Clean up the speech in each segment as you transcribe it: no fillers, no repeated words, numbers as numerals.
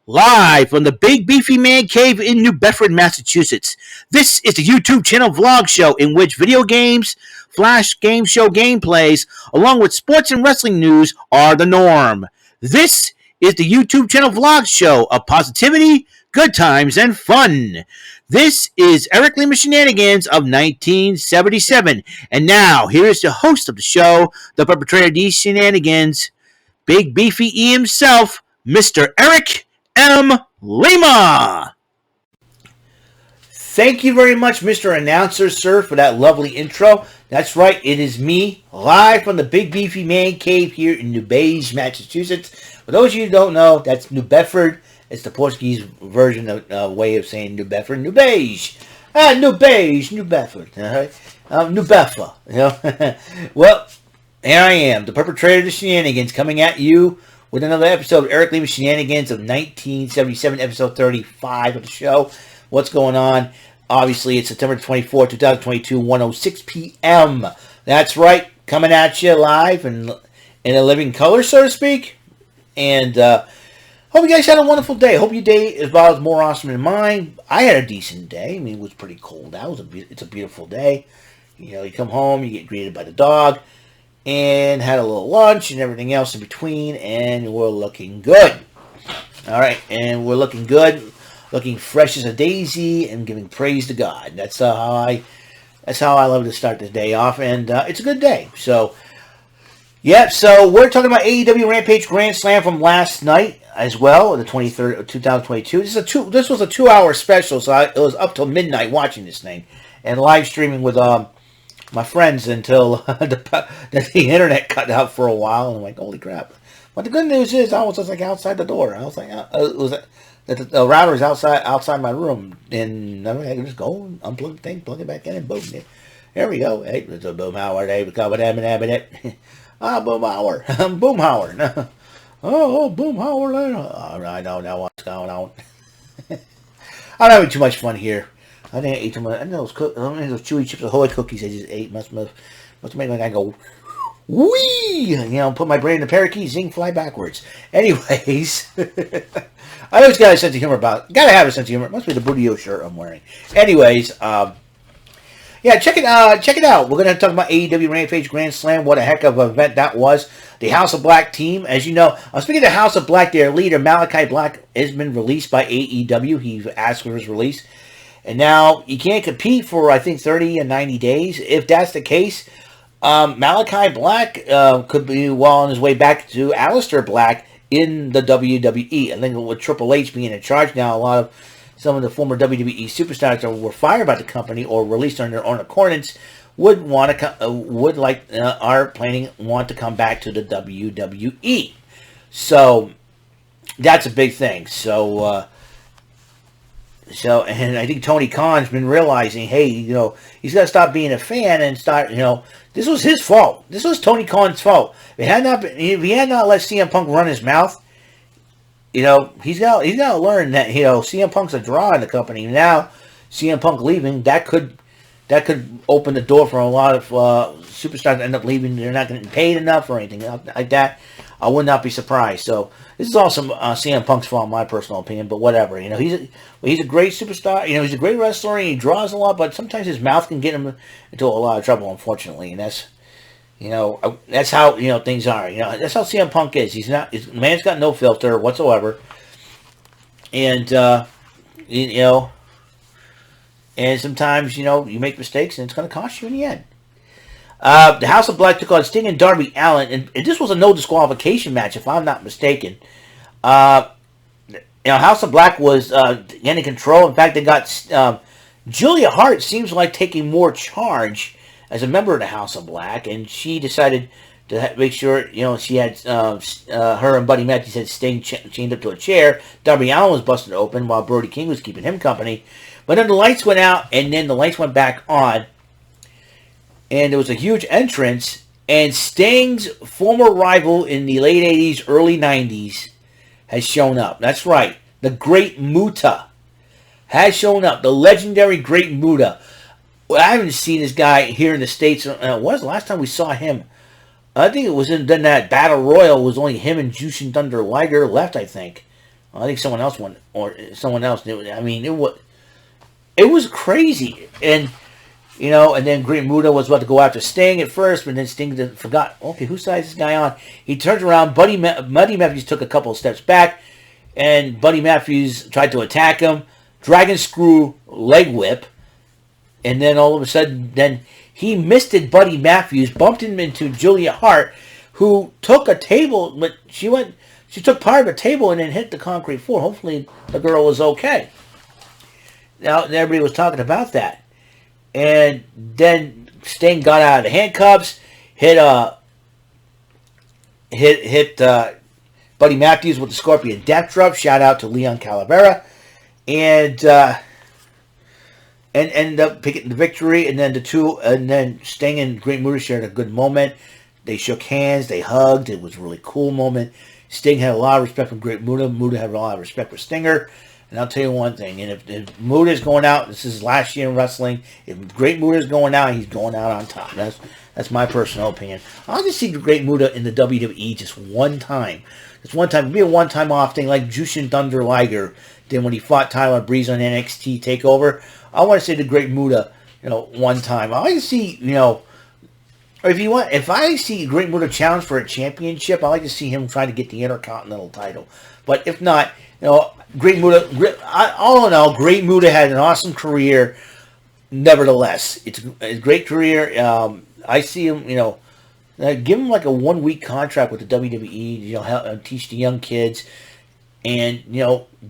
Live from the Big Beefy Man Cave in New Bedford, Massachusetts. This is the YouTube channel vlog show in which video games, flash game show gameplays, along with sports and wrestling news are the norm. This is the YouTube channel vlog show of positivity, good times, and fun. This is Eric Lima Shenanigans of 1977. And now, here is the host of the show, the perpetrator of these shenanigans, Big Beefy E himself, Mr. Eric M. Lima. Thank you very much, Mr. Announcer, sir, for that lovely intro. That's right, it is me, live from the Big Beefy Man Cave here in New Bedford, Massachusetts. For those of you who don't know, that's New Bedford. It's the Portuguese version of way of saying New Bedford. New Beige. New Beige, New Bedford. New Bedford. You know? Well, here I am, the perpetrator of the shenanigans, coming at you with another episode of Eric Lima Shenanigans of 1977, episode 35 of the show. What's going on? Obviously, it's September 24, 2022, 1:06 p.m. That's right, coming at you live and in a living color, so to speak. And hope you guys had a wonderful day. Hope your day is about more awesome than mine. I had a decent day. I mean, it was pretty cold out. It's a beautiful day. You know, you come home, you get greeted by the dog, and had a little lunch and everything else in between, and we're looking good. All right, and we're looking good, looking fresh as a daisy, and giving praise to God. That's how I love to start the day off, and it's a good day. So, yeah. So we're talking about AEW Rampage Grand Slam from last night as well, the 23rd of 2022. This was a 2-hour special, so it was up till midnight watching this thing and live streaming with my friends until the internet cut out for a while, and I'm like, holy crap. But the good news is I was just like outside the door. I was like, the router is outside my room, and I can just go and unplug the thing, plug it back in, and boom. There we go. Hey, it's a boom hour. Hey, boom hour. Boom hour. Oh, boom hour later. All right, I know what's going on. I'm having too much fun here. I think I ate too much. I know those chewy chips Ahoy cookies I just ate must make like I go wee. You know, put my brain in the parakeet, zing, fly backwards. Anyways, I always got a sense of humor gotta have a sense of humor. It must be the Booty-O shirt I'm wearing. Anyways, yeah, check it out. We're gonna talk about AEW Rampage Grand Slam. What a heck of an event that was. The House of Black team, as you know, I'm speaking of the House of Black. Their leader Malachi Black has been released by AEW. He asked for his release. And now you can't compete for, I think, 30 and 90 days. If that's the case, Malachi Black could be well on his way back to Aleister Black in the WWE. I think with Triple H being in charge now, some of the former WWE superstars that were fired by the company or released on their own accordance are planning to come back to the WWE. So that's a big thing. So, and I think Tony Khan's been realizing, hey, you know, he's got to stop being a fan and start, you know, this was his fault. This was Tony Khan's fault. If he had not let CM Punk run his mouth, you know, he's got to learn that, you know, CM Punk's a draw in the company. Now, CM Punk leaving, that could open the door for a lot of superstars to end up leaving. They're not getting paid enough or anything like that. I would not be surprised. So this is also CM Punk's fault, in my personal opinion. But whatever, you know, he's a great superstar. You know, he's a great wrestler. And he draws a lot, but sometimes his mouth can get him into a lot of trouble, unfortunately. And that's, you know, that's how, you know, things are. You know, that's how CM Punk is. The man's got no filter whatsoever. And you know, and sometimes, you know, you make mistakes and it's going to cost you in the end. The House of Black took on Sting and Darby Allin, and this was a no disqualification match, if I'm not mistaken. You know, House of Black was getting control. In fact, they got Julia Hart seems like taking more charge as a member of the House of Black, and she decided to make sure, you know, she had her and Buddy Matthews had Sting chained up to a chair. Darby Allin was busted open while Brody King was keeping him company. But then the lights went out, and then the lights went back on. And there was a huge entrance, and Sting's former rival in the late 80s, early 90s has shown up. That's right. The Great Muta has shown up. The legendary Great Muta. Well, I haven't seen this guy here in the States. When was the last time we saw him? I think it was in that Battle Royal. It was only him and Jushin Thunder Liger left, I think. I think someone else won, or someone else did. I mean, it was crazy, and and then Great Muta was about to go after Sting at first, but then Sting forgot. Okay, whose side is this guy on? He turns around. Buddy Matthews took a couple of steps back, and Buddy Matthews tried to attack him. Dragon Screw leg whip, and then all of a sudden, then he missed it. Buddy Matthews bumped him into Julia Hart, who took a table, but she took part of a table and then hit the concrete floor. Hopefully, the girl was okay. Now, everybody was talking about that. And then Sting got out of the handcuffs, hit Buddy Matthews with the Scorpion Death Drop. Shout out to Leon Calavera, and ended up picking the victory. And then Sting and Great Muta shared a good moment. They shook hands, they hugged. It was a really cool moment. Sting had a lot of respect for Great Muta. Muta had a lot of respect for Stinger. And I'll tell you one thing, and if Muta is going out, this is last year in wrestling, if Great Muta is going out, he's going out on top. That's my personal opinion. I'll just see Great Muta in the WWE just one time. Just one time. It'd be a one-time off thing like Jushin Thunder Liger did when he fought Tyler Breeze on NXT TakeOver. I want to say the Great Muta, one time. I like to see, or if I see Great Muta challenge for a championship, I like to see him try to get the Intercontinental title. But if not, Great Muta, all in all, Great Muta had an awesome career. Nevertheless, it's a great career. I see him, give him like a 1-week contract with the WWE, help teach the young kids, and,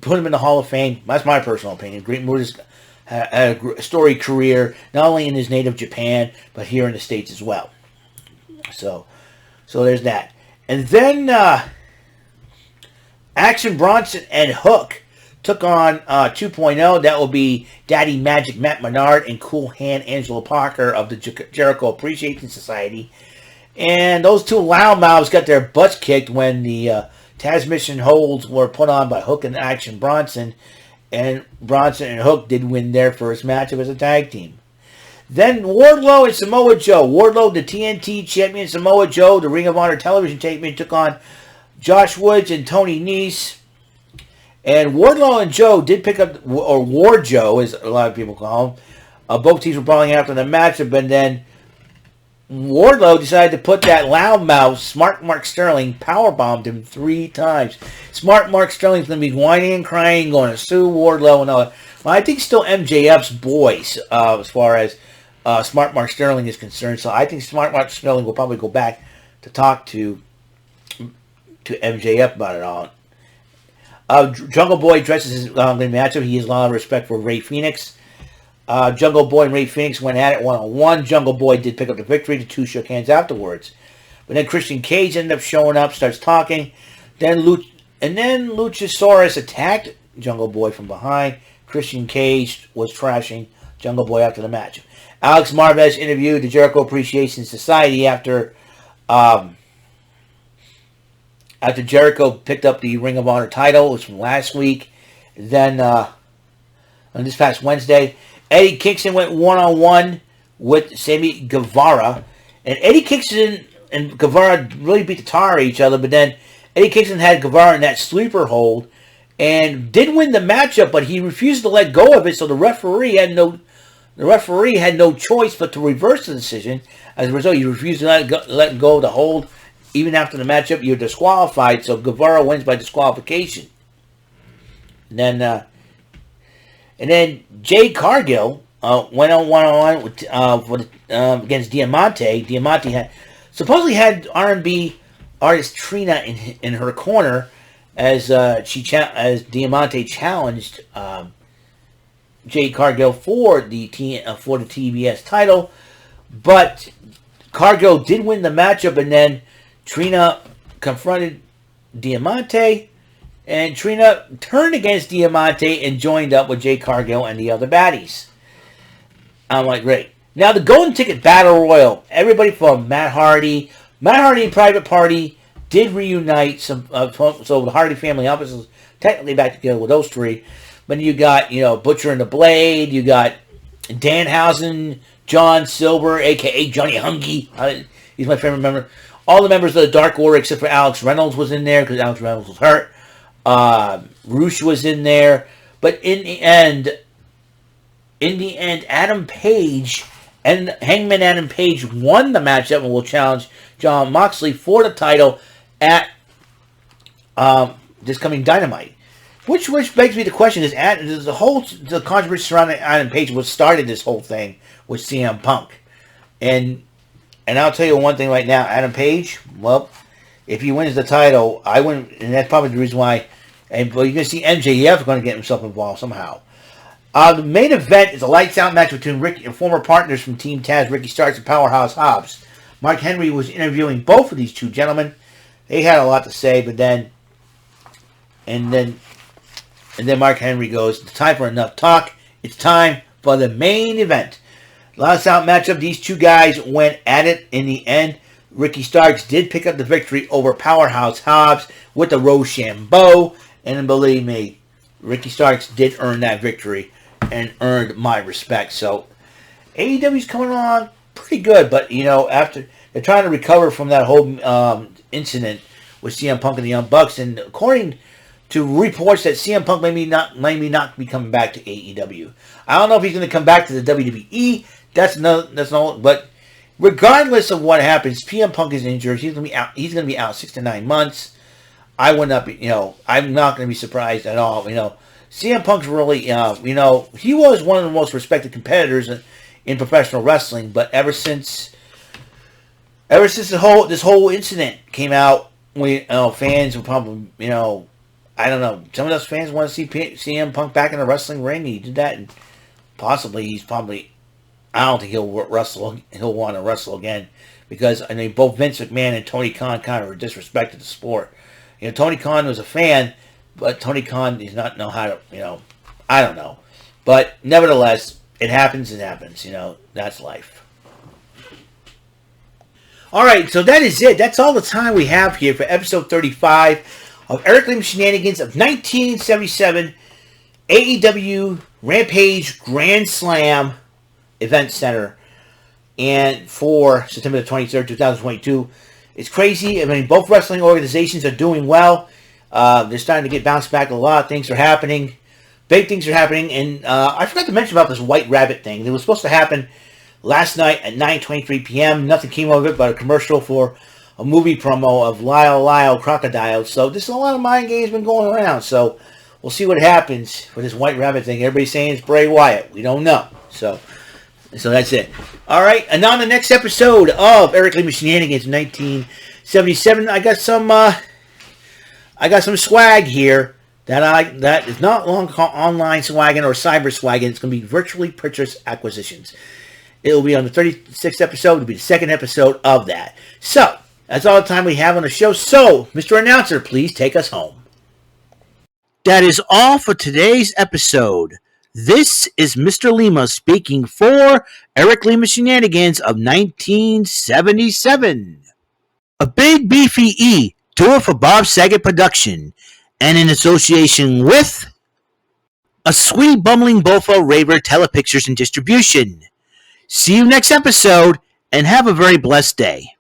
put him in the Hall of Fame. That's my personal opinion. Great Muta's had a storied career, not only in his native Japan, but here in the States as well. So there's that. And then Action Bronson and Hook took on 2.0. That will be Daddy Magic Matt Menard and Cool Hand Angelo Parker of the Jericho Appreciation Society. And those two loudmouths got their butts kicked when the transmission holds were put on by Hook and Action Bronson. And Bronson and Hook did win their first matchup as a tag team. Then Wardlow and Samoa Joe. Wardlow, the TNT champion. Samoa Joe, the Ring of Honor television champion, took on Josh Woods and Tony Nese. And Wardlow and Joe did pick up, or War Joe, as a lot of people call him. Both teams were brawling after the matchup, and then Wardlow decided to put that loudmouth, Smart Mark Sterling, powerbombed him 3 times. Smart Mark Sterling's going to be whining and crying, going to sue Wardlow and all that. Well, I think still MJF's boys, as far as Smart Mark Sterling is concerned. So I think Smart Mark Sterling will probably go back to talk to MJF about it all. Jungle Boy dresses his matchup. He has a lot of respect for Ray Phoenix. Jungle Boy and Ray Phoenix went at it one-on-one. Jungle Boy did pick up the victory. The two shook hands afterwards. But then Christian Cage ended up showing up, starts talking. Then Luchasaurus attacked Jungle Boy from behind. Christian Cage was trashing Jungle Boy after the match. Alex Marvez interviewed the Jericho Appreciation Society after Jericho picked up the Ring of Honor title. It was from last week. Then on this past Wednesday, Eddie Kingston went one-on-one with Sammy Guevara. And Eddie Kingston and Guevara really beat the tar out of each other, but then Eddie Kingston had Guevara in that sleeper hold and did win the matchup, but he refused to let go of it, so the referee had no choice but to reverse the decision. As a result, he refused to let go of the hold. Even after the matchup, you're disqualified, so Guevara wins by disqualification. And then Jade Cargill went on one-on-one against Diamante. Diamante supposedly had R&B artist Trina in her corner as Diamante challenged Jade Cargill for the TBS title, but Cargill did win the matchup, and then Trina confronted Diamante, and Trina turned against Diamante and joined up with Jade Cargill and the other baddies. I'm like, great. Now the Golden Ticket Battle Royal. Everybody from Matt Hardy and Private Party did reunite. So the Hardy family offices technically back together with those 3. But you got, Butcher and the Blade. You got Danhausen, John Silver, a.k.a. Johnny Hungy. He's my favorite member. All the members of the Dark Order except for Alex Reynolds was in there because Alex Reynolds was hurt. Roosh was in there, but in the end, Adam Page and Hangman Adam Page won the match that will challenge Jon Moxley for the title at this coming Dynamite. Which begs me the question: is the controversy surrounding Adam Page what started this whole thing with CM Punk? And I'll tell you one thing right now: Adam Page, well, if he wins the title, I wouldn't, and that's probably the reason why. And well, you're gonna see MJF going to get himself involved somehow. The main event is a lights out match between Ricky and former partners from Team Taz, Ricky Starks and Powerhouse Hobbs. Mark Henry was interviewing both of these two gentlemen. They had a lot to say, but then Mark Henry goes, "It's time for enough talk. It's time for the main event." Lights out matchup. These two guys went at it in the end. Ricky Starks did pick up the victory over Powerhouse Hobbs with the Rochambeau, and believe me, Ricky Starks did earn that victory and earned my respect. So AEW's coming along pretty good, but after they're trying to recover from that whole incident with CM Punk and the Young Bucks, and according to reports that CM Punk may not be coming back to AEW. I don't know if he's going to come back to the WWE. That's no. But regardless of what happens, CM Punk is injured. He's going to be out. He's going to be out 6 to 9 months. I would not be. I'm not going to be surprised at all. CM Punk's really. He was one of the most respected competitors in professional wrestling. But ever since this whole incident came out, fans were probably I don't know. Some of those fans want to see CM Punk back in the wrestling ring. He did that, and possibly I don't think he'll wrestle. He'll want to wrestle again because both Vince McMahon and Tony Khan kind of disrespected the sport. Tony Khan was a fan, but Tony Khan does not know how to. I don't know, but nevertheless, it happens. It happens. That's life. All right, so that is it. That's all the time we have here for episode 35. Of Eric Lima Shenanigans of 1977 AEW Rampage Grand Slam Event Center, and for September the 23rd, 2022. It's crazy. Both wrestling organizations are doing well. They're starting to get bounced back. A lot of things are happening. Big things are happening, and I forgot to mention about this White Rabbit thing. It was supposed to happen last night at 9:23 p.m. Nothing came of it but a commercial for a movie promo of Lyle Lyle Crocodile. So there's a lot of mind games been going around. So we'll see what happens with this White Rabbit thing. Everybody's saying it's Bray Wyatt. We don't know. So that's it. All right. And on the next episode of Eric Lima Shenanigans 1977, I got some swag here that is not long online swagging or cyber swagging. It's going to be virtually purchased acquisitions. It will be on the 36th episode. It will be the second episode of that. So that's all the time we have on the show. So, Mr. Announcer, please take us home. That is all for today's episode. This is Mr. Lima speaking for Eric Lima Shenanigans of 1977. A Big Beefy E, do it for Bob Saget Production, and in association with A Sweet Bumbling Bofo Raver Telepictures and Distribution. See you next episode, and have a very blessed day.